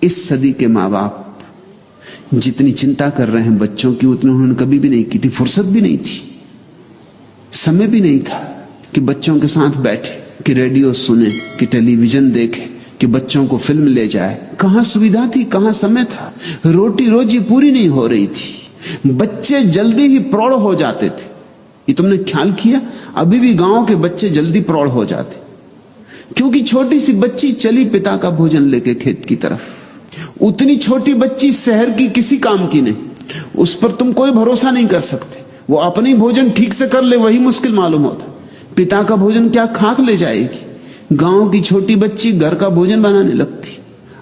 इस सदी के माँ बाप जितनी चिंता कर रहे हैं बच्चों की, उतनी उन्होंने कभी भी नहीं की थी। फुर्सत भी नहीं थी, समय भी नहीं था कि बच्चों के साथ बैठे, कि रेडियो सुने, कि टेलीविजन देखे, कि बच्चों को फिल्म ले जाए। कहां सुविधा थी, कहां समय था। रोटी रोजी पूरी नहीं हो रही थी। बच्चे जल्दी ही प्रौढ़ हो जाते थे। ये तुमने ख्याल किया? अभी भी गांव के बच्चे जल्दी प्रौढ़ हो जाते, क्योंकि छोटी सी बच्ची चली पिता का भोजन लेके खेत की तरफ। उतनी छोटी बच्ची शहर की किसी काम की नहीं, उस पर तुम कोई भरोसा नहीं कर सकते। वो अपनी भोजन ठीक से कर ले वही मुश्किल मालूम होता। पिता का भोजन क्या खाक ले जाएगी। गांव की छोटी बच्ची घर का भोजन बनाने लगती।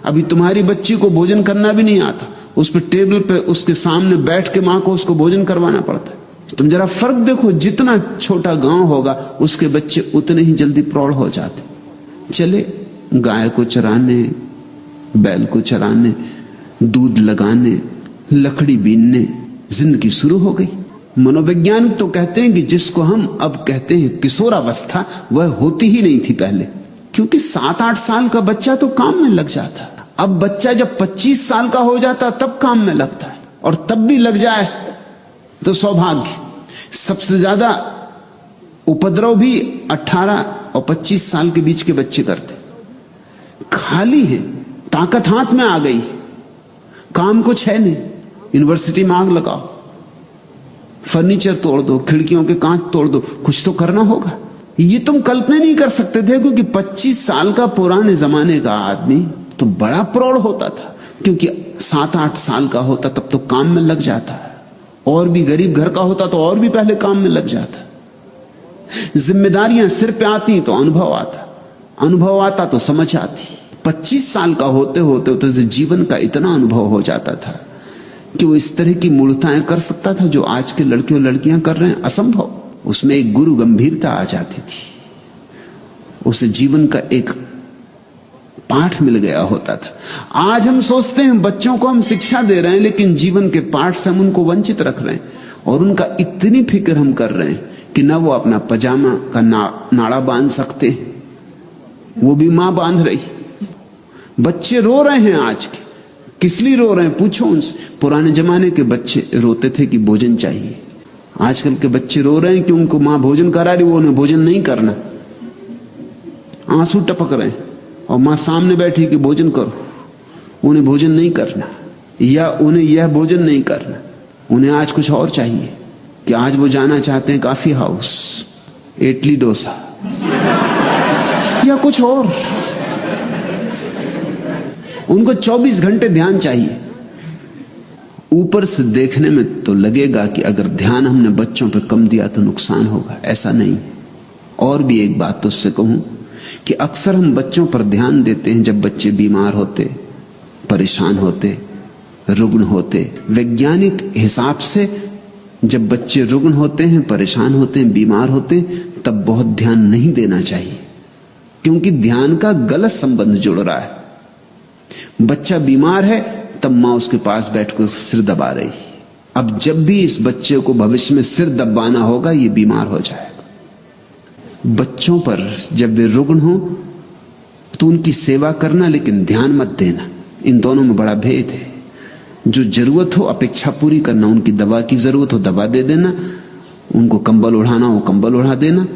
अभी तुम्हारी बच्ची को भोजन करना भी नहीं आता, उस पर टेबल पे उसके सामने बैठ के मां को उसको भोजन करवाना पड़ता है। तुम जरा फर्क देखो, जितना छोटा गांव होगा उसके बच्चे उतने ही जल्दी प्रौढ़ हो जाते। चले गाय को चराने, बैल को चराने, दूध लगाने, लकड़ी बीनने, जिंदगी शुरू हो गई। मनोवैज्ञानिक तो कहते हैं कि जिसको हम अब कहते हैं किशोरावस्था, वह होती ही नहीं थी पहले, क्योंकि 7-8 साल का बच्चा तो काम में लग जाता। अब बच्चा जब 25 साल का हो जाता तब काम में लगता है, और तब भी लग जाए तो सौभाग्य। सबसे ज्यादा उपद्रव भी 18 और 25 साल के बीच के बच्चे करते। खाली है, ताकत हाथ में आ गई, काम कुछ है नहीं। यूनिवर्सिटी में आग लगाओ, फर्नीचर तोड़ दो, खिड़कियों के कांच तोड़ दो, कुछ तो करना होगा। ये तुम कल्पना नहीं कर सकते थे, क्योंकि 25 साल का पुराने जमाने का आदमी तो बड़ा प्रौढ़ होता था, क्योंकि 7-8 साल का होता तब तो काम में लग जाता। और भी गरीब घर का होता तो और भी पहले काम में लग जाता। जिम्मेदारियां सिर पे आती तो अनुभव आता, अनुभव आता तो समझ आती। 25 साल का होते होते जीवन का इतना अनुभव हो जाता था कि वो इस तरह की मूर्ताएं कर सकता था जो आज के लड़के और लड़कियां कर रहे हैं। असंभव। उसमें एक गुरु गंभीरता आ जाती थी, उसे जीवन का एक पाठ मिल गया होता था। आज हम सोचते हैं बच्चों को हम शिक्षा दे रहे हैं, लेकिन जीवन के पाठ से हम उनको वंचित रख रहे हैं, और उनका इतनी फिक्र हम कर रहे हैं कि न वो अपना पजामा का नाड़ा बांध सकते हैं, वो भी मां बांध रही। बच्चे रो रहे हैं आज के, किस लिए रो रहे हैं पूछो उनसे। पुराने जमाने के बच्चे रोते थे कि भोजन चाहिए। आजकल के बच्चे रो रहे हैं कि उनको मां भोजन करा रही, वो उन्हें भोजन नहीं करना, आंसू टपक रहे हैं, और मां सामने बैठी कि भोजन करो, उन्हें भोजन नहीं करना, या उन्हें यह भोजन नहीं करना। उन्हें आज कुछ और चाहिए, कि आज वो जाना चाहते हैं कॉफी हाउस, इडली डोसा या कुछ और। उनको 24 घंटे ध्यान चाहिए। ऊपर से देखने में तो लगेगा कि अगर ध्यान हमने बच्चों पे कम दिया तो नुकसान होगा, ऐसा नहीं। और भी एक बात तो उससे कहूं कि अक्सर हम बच्चों पर ध्यान देते हैं जब बच्चे बीमार होते, परेशान होते, रुग्ण होते। वैज्ञानिक हिसाब से जब बच्चे रुग्ण होते हैं, परेशान होते हैं, बीमार होते हैं, तब बहुत ध्यान नहीं देना चाहिए, क्योंकि ध्यान का गलत संबंध जुड़ रहा है। बच्चा बीमार है तब मां उसके पास बैठकर सिर दबा रही। अब जब भी इस बच्चे को भविष्य में सिर दबाना होगा, ये बीमार हो जाएगा। बच्चों पर जब वे रुग्ण हो तो उनकी सेवा करना, लेकिन ध्यान मत देना। इन दोनों में बड़ा भेद है। जो जरूरत हो अपेक्षा पूरी करना, उनकी दवा की जरूरत हो दवा दे देना, उनको कंबल ओढ़ाना हो कंबल ओढ़ा देना,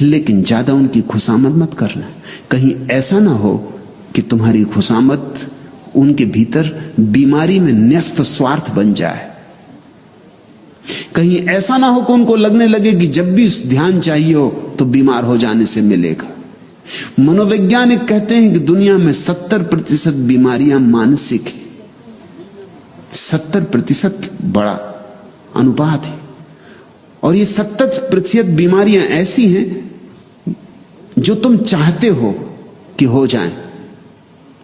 लेकिन ज्यादा उनकी खुशामद मत करना। कहीं ऐसा ना हो कि तुम्हारी खुशामद उनके भीतर बीमारी में न्यस्त स्वार्थ बन जाए। कहीं ऐसा ना हो कि उनको लगने लगे कि जब भी ध्यान चाहिए हो तो बीमार हो जाने से मिलेगा। मनोवैज्ञानिक कहते हैं कि दुनिया में 70% बीमारियां मानसिक हैं। 70% बड़ा अनुपात है, और ये 70% बीमारियां ऐसी हैं जो तुम चाहते हो कि हो जाएं।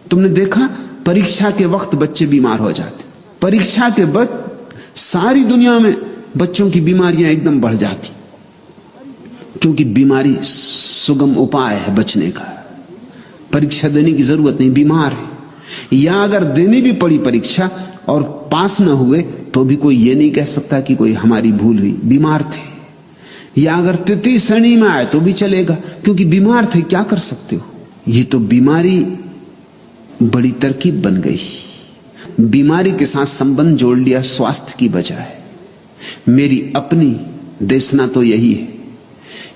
तुमने देखा परीक्षा के वक्त बच्चे बीमार हो जाते, परीक्षा के वक्त सारी दुनिया में बच्चों की बीमारियां एकदम बढ़ जाती, क्योंकि बीमारी सुगम उपाय है बचने का। परीक्षा देने की जरूरत नहीं, बीमार है। या अगर देनी भी पड़ी परीक्षा और पास न हुए तो भी कोई ये नहीं कह सकता कि कोई हमारी भूल हुई, बीमार थे। या अगर तृतीय श्रेणी में आए तो भी चलेगा, क्योंकि बीमार थे, क्या कर सकते हो। ये तो बीमारी बड़ी तरकीब बन गई। बीमारी के साथ संबंध जोड़ लिया स्वास्थ्य की बजाय। मेरी अपनी देशना तो यही है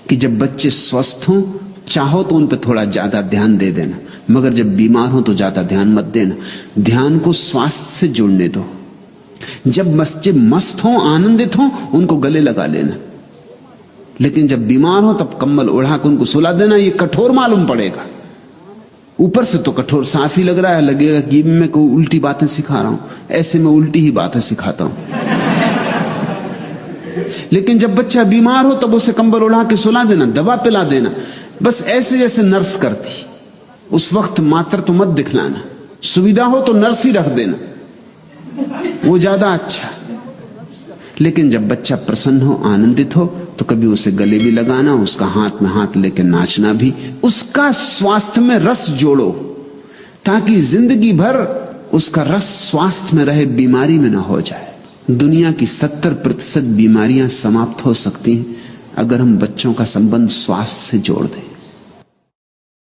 कि जब बच्चे स्वस्थ हों, चाहो तो उन पर थोड़ा ज्यादा ध्यान दे देना, मगर जब बीमार हो तो ज्यादा ध्यान मत देना। ध्यान को स्वास्थ्य से जोड़ने दो। जब बच्चे मस्त हों, आनंदित हों, उनको गले लगा लेना, लेकिन जब बीमार हो तब कंबल ओढ़ा के उनको सुला देना। ये कठोर मालूम पड़ेगा, ऊपर से तो कठोर साफ ही लग रहा है, लगेगा कि मैं कोई उल्टी बातें सिखा रहा हूं। ऐसे में उल्टी ही बातें सिखाता हूं। लेकिन जब बच्चा बीमार हो तब उसे कंबल ओढ़ा के सुला देना, दवा पिला देना, बस ऐसे जैसे नर्स करती। उस वक्त मात्र तो मत दिखलाना, सुविधा हो तो नर्स ही रख देना, वो ज्यादा अच्छा। लेकिन जब बच्चा प्रसन्न हो, आनंदित हो, तो कभी उसे गले भी लगाना, उसका हाथ में हाथ लेकर नाचना भी। उसका स्वास्थ्य में रस जोड़ो ताकि जिंदगी भर उसका रस स्वास्थ्य में रहे, बीमारी में ना हो जाए। दुनिया की 70% बीमारियां समाप्त हो सकती हैं अगर हम बच्चों का संबंध स्वास्थ्य से जोड़ दें।